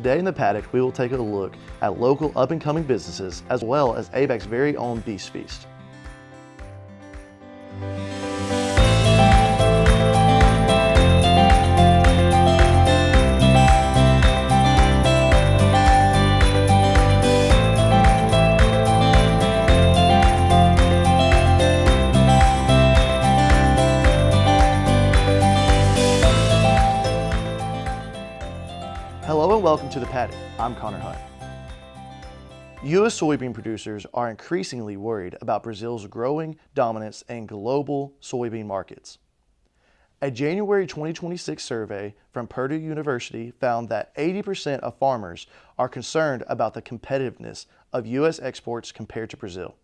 Today in the Paddock, we will take a look at local up-and-coming businesses as well as ABAC's very own Beast Feast. Hello and welcome to the Paddock. I'm Connor Hunt. U.S. soybean producers are increasingly worried about Brazil's growing dominance in global soybean markets. A January 2026 survey from Purdue University found that 80% of farmers are concerned about the competitiveness of U.S. exports compared to Brazil.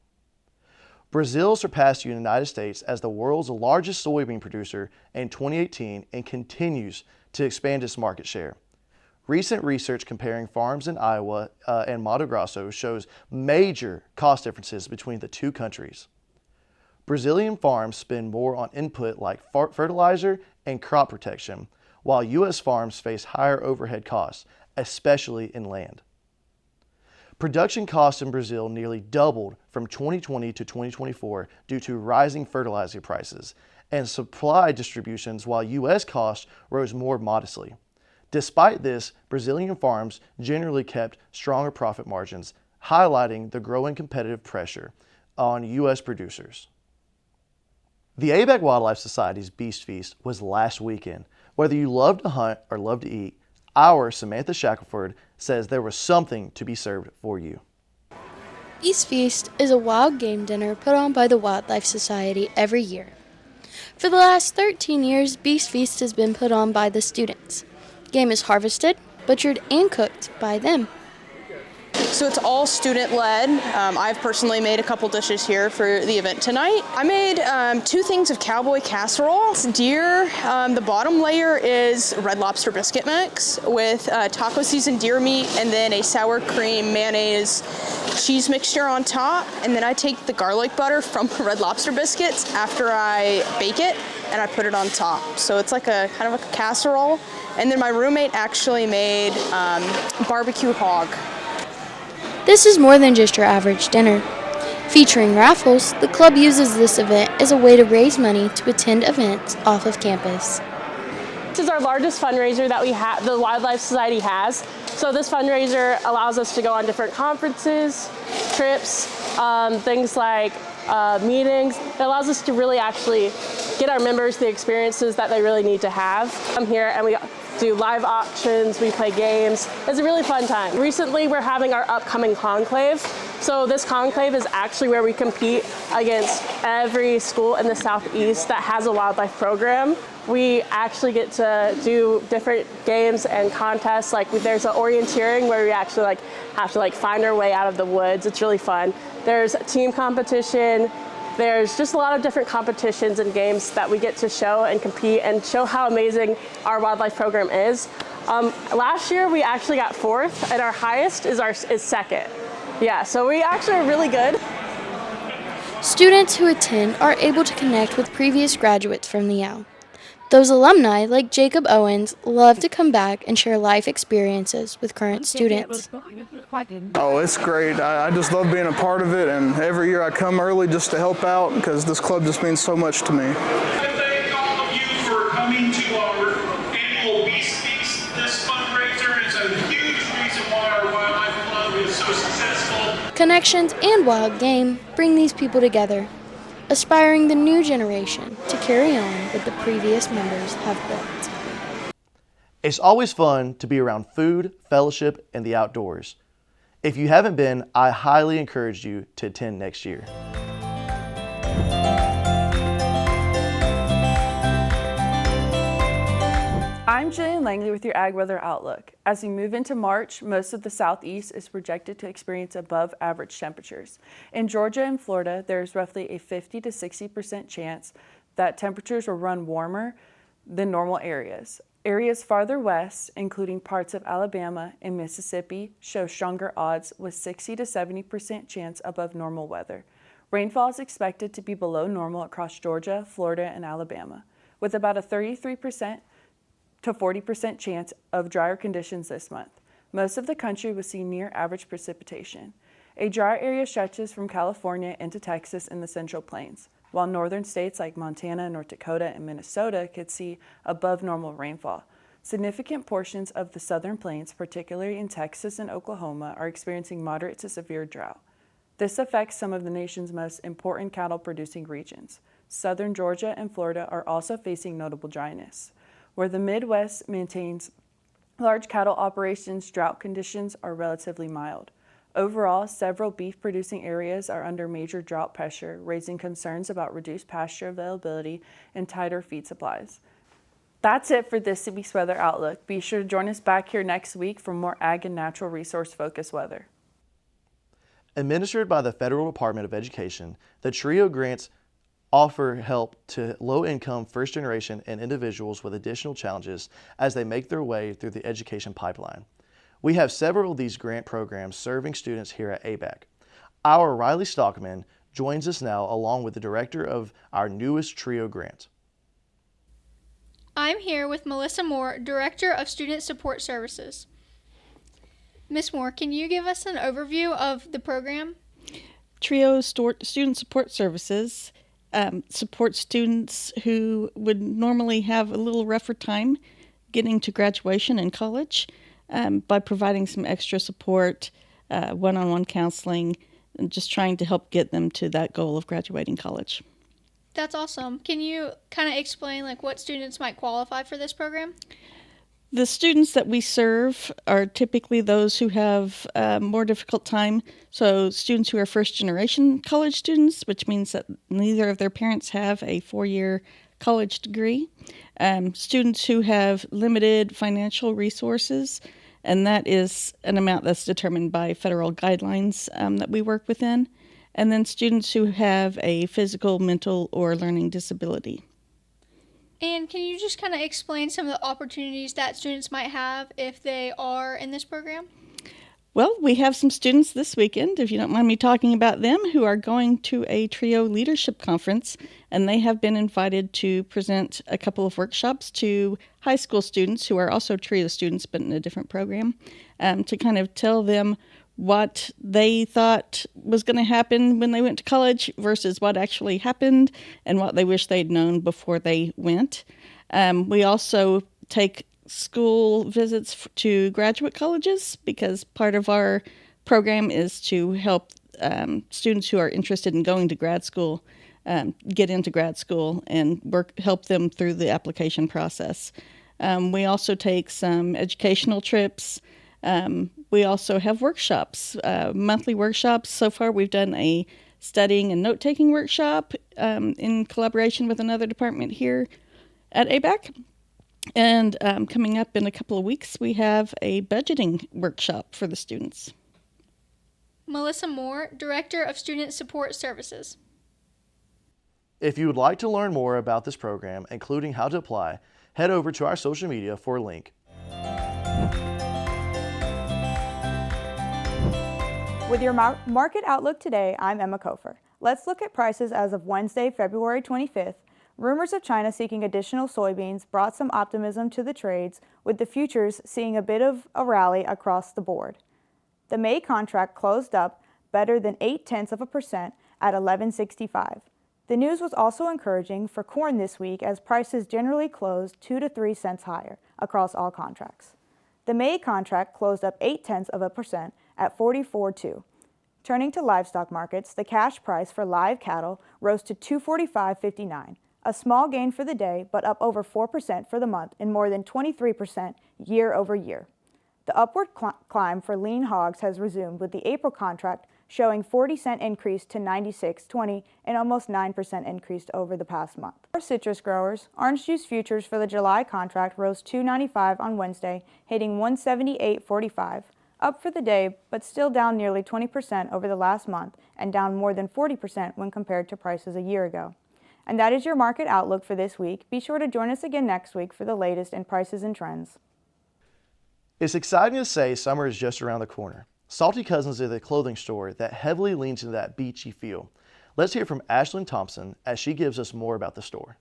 Brazil surpassed the United States as the world's largest soybean producer in 2018 and continues to expand its market share. Recent research comparing farms in Iowa and Mato Grosso shows major cost differences between the two countries. Brazilian farms spend more on input like fertilizer and crop protection, while U.S. farms face higher overhead costs, especially in land. Production costs in Brazil nearly doubled from 2020 to 2024 due to rising fertilizer prices and supply distributions, while U.S. costs rose more modestly. Despite this, Brazilian farms generally kept stronger profit margins, highlighting the growing competitive pressure on U.S. producers. The ABAC Wildlife Society's Beast Feast was last weekend. Whether you love to hunt or love to eat, our Samantha Shackelford says there was something to be served for you. Beast Feast is a wild game dinner put on by the Wildlife Society every year. For the last 13 years, Beast Feast has been put on by the students. Game is harvested, butchered, and cooked by them. So it's all student-led. I've personally made a couple dishes here for the event tonight. I made 2 things of cowboy casserole. It's deer. The bottom layer is red lobster biscuit mix with taco seasoned deer meat and then a sour cream mayonnaise cheese mixture on top. And then I take the garlic butter from the red lobster biscuits after I bake it and I put it on top. So it's like a kind of a casserole. And then my roommate actually made barbecue hog. This is more than just your average dinner. Featuring raffles, the club uses this event as a way to raise money to attend events off of campus. This is our largest fundraiser that the Wildlife Society has. So this fundraiser allows us to go on different conferences, trips, things like meetings. It allows us to really actually get our members the experiences that they really need to have. I'm here and we do live auctions, we play games. It's a really fun time. Recently, we're having our upcoming conclave. So this conclave is actually where we compete against every school in the Southeast that has a wildlife program. We actually get to do different games and contests. Like there's an orienteering where we actually have to find our way out of the woods. It's really fun. There's a team competition. There's just a lot of different competitions and games that we get to show and compete and show how amazing our wildlife program is. Last year we actually got 4th, and our highest is 2nd. Yeah, so we actually are really good. Students who attend are able to connect with previous graduates from the OWL. Those alumni, like Jacob Owens, love to come back and share life experiences with current students. Oh, it's great. I just love being a part of it, and every year I come early just to help out because this club just means so much to me. Thank all of you for coming to our annual Beast Feast. This fundraiser is a huge reason why our wildlife club is so successful. Connections and wild game bring these people together, aspiring the new generation to carry on what the previous members have built. It's always fun to be around food, fellowship, and the outdoors. If you haven't been, I highly encourage you to attend next year. I'm Jillian Langley with your Ag Weather Outlook. As we move into March, most of the Southeast is projected to experience above average temperatures. In Georgia and Florida, there is roughly a 50 to 60% chance that temperatures will run warmer than normal areas. Areas farther west, including parts of Alabama and Mississippi, show stronger odds with 60 to 70% chance above normal weather. Rainfall is expected to be below normal across Georgia, Florida, and Alabama, with about a 33% to 40% chance of drier conditions this month. Most of the country will see near average precipitation. A dry area stretches from California into Texas in the Central Plains, while northern states like Montana, North Dakota, and Minnesota could see above normal rainfall. Significant portions of the southern plains, particularly in Texas and Oklahoma, are experiencing moderate to severe drought. This affects some of the nation's most important cattle-producing regions. Southern Georgia and Florida are also facing notable dryness. Where the Midwest maintains large cattle operations, drought conditions are relatively mild. Overall, several beef-producing areas are under major drought pressure, raising concerns about reduced pasture availability and tighter feed supplies. That's it for this week's weather outlook. Be sure to join us back here next week for more ag and natural resource-focused weather. Administered by the Federal Department of Education, the TRIO grants offer help to low-income first-generation and individuals with additional challenges as they make their way through the education pipeline. We have several of these grant programs serving students here at ABAC. Our Riley Stockman joins us now along with the director of our newest TRIO grant. I'm here with Melissa Moore, Director of Student Support Services. Ms. Moore, can you give us an overview of the program? TRIO Student Support Services supports students who would normally have a little rougher time getting to graduation in college by providing some extra support, one-on-one counseling, and just trying to help get them to that goal of graduating college. That's awesome. Can you kind of explain what students might qualify for this program? The students that we serve are typically those who have a more difficult time. So students who are first-generation college students, which means that neither of their parents have a 4-year college degree. Students who have limited financial resources, and that is an amount that's determined by federal guidelines that we work within. And then students who have a physical, mental, or learning disability. And can you just kind of explain some of the opportunities that students might have if they are in this program? Well, we have some students this weekend, if you don't mind me talking about them, who are going to a TRIO leadership conference, and they have been invited to present a couple of workshops to high school students who are also TRIO students but in a different program, to kind of tell them what they thought was going to happen when they went to college versus what actually happened and what they wish they'd known before they went. We also take school visits to graduate colleges because part of our program is to help students who are interested in going to grad school get into grad school and help them through the application process. We also take some educational trips. We also have workshops, monthly workshops. So far, we've done a studying and note-taking workshop in collaboration with another department here at ABAC. And coming up in a couple of weeks, we have a budgeting workshop for the students. Melissa Moore, Director of Student Support Services. If you would like to learn more about this program, including how to apply, head over to our social media for a link. With your market outlook today, I'm Emma Kofer. Let's look at prices as of Wednesday, February 25th. Rumors of China seeking additional soybeans brought some optimism to the trades, with the futures seeing a bit of a rally across the board. The May contract closed up better than 0.8% at $11.65. The news was also encouraging for corn this week as prices generally closed 2 to 3 cents higher across all contracts. The May contract closed up 0.8% at 44.2. Turning to livestock markets, the cash price for live cattle rose to $245.59, a small gain for the day, but up over 4% for the month and more than 23% year over year. The upward climb for lean hogs has resumed, with the April contract showing 40-cent increase to 96.20 and almost 9% increase over the past month. For citrus growers, orange juice futures for the July contract rose $2.95 on Wednesday, hitting $178.45. Up for the day, but still down nearly 20% over the last month and down more than 40% when compared to prices a year ago. And that is your market outlook for this week. Be sure to join us again next week for the latest in prices and trends. It's exciting to say summer is just around the corner. Salty Cousins is a clothing store that heavily leans into that beachy feel. Let's hear from Ashlyn Thompson as she gives us more about the store.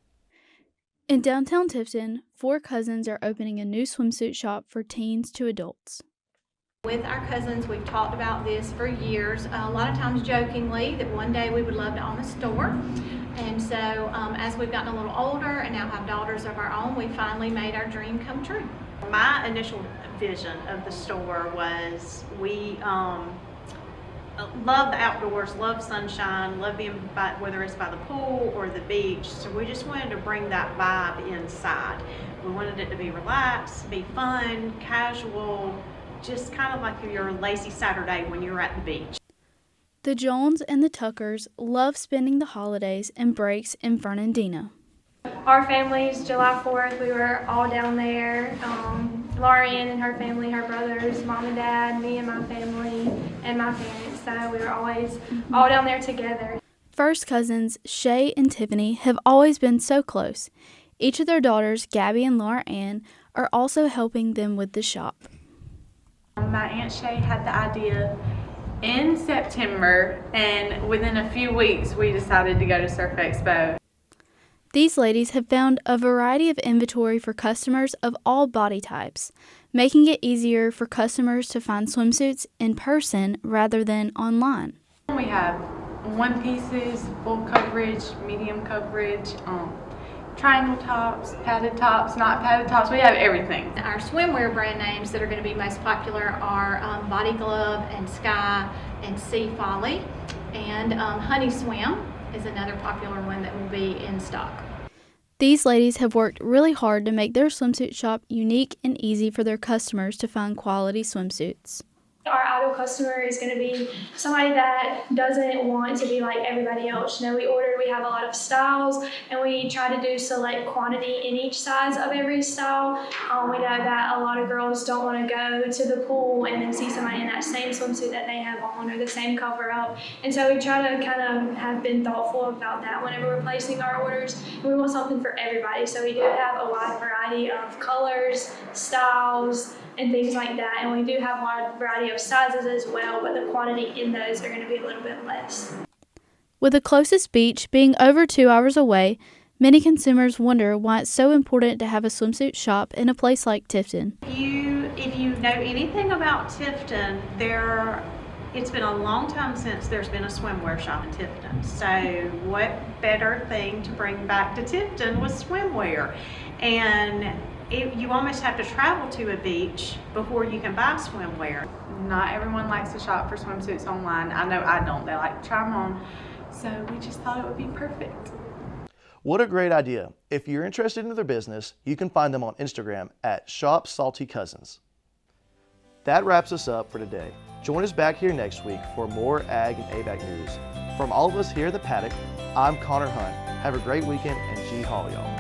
In downtown Tifton, 4 cousins are opening a new swimsuit shop for teens to adults. With our cousins, we've talked about this for years, a lot of times jokingly, that one day we would love to own a store. And so as we've gotten a little older and now have daughters of our own, we finally made our dream come true. My initial vision of the store was we love the outdoors, love sunshine, love being by, whether it's by the pool or the beach. So we just wanted to bring that vibe inside. We wanted it to be relaxed, be fun, casual, just kind of like your lazy Saturday when you're at the beach. The Jones and the Tuckers love spending the holidays and breaks in Fernandina. Our families, July 4th, we were all down there. Lorian and her family, her brothers, mom and dad, me and my family, and my parents. So we were always all down there together. First cousins Shay and Tiffany have always been so close. Each of their daughters, Gabby and Laura Ann, are also helping them with the shop. My Aunt Shay had the idea in September, and within a few weeks we decided to go to Surf Expo. These ladies have found a variety of inventory for customers of all body types, making it easier for customers to find swimsuits in person rather than online. We have one pieces, full coverage, medium coverage, triangle tops, padded tops, not padded tops. We have everything. Our swimwear brand names that are going to be most popular are Body Glove and Sky and Sea Folly, and Honey Swim is another popular one that will be in stock. These ladies have worked really hard to make their swimsuit shop unique and easy for their customers to find quality swimsuits. Our ideal customer is going to be somebody that doesn't want to be like everybody else. You know, we have a lot of styles, and we try to do select quantity in each size of every style. We know that a lot of girls don't want to go to the pool and then see somebody in that same swimsuit that they have on or the same cover up. And so we try to kind of have been thoughtful about that whenever we're placing our orders. We want something for everybody, so we do have a wide variety of colors, styles, and things like that. And we do have a wide variety of sizes as well, but the quantity in those are going to be a little bit less. With the closest beach being over 2 hours away, many consumers wonder why it's so important to have a swimsuit shop in a place like Tifton. If you know anything about Tifton, it's been a long time since there's been a swimwear shop in Tifton. So what better thing to bring back to Tifton was swimwear. And you almost have to travel to a beach before you can buy swimwear. Not everyone likes to shop for swimsuits online. I know I don't. They like to try them on. So we just thought it would be perfect. What a great idea. If you're interested in their business, you can find them on Instagram at ShopSaltyCousins. That wraps us up for today. Join us back here next week for more Ag and ABAC news. From all of us here at the Paddock, I'm Connor Hunt. Have a great weekend and gee haul, y'all.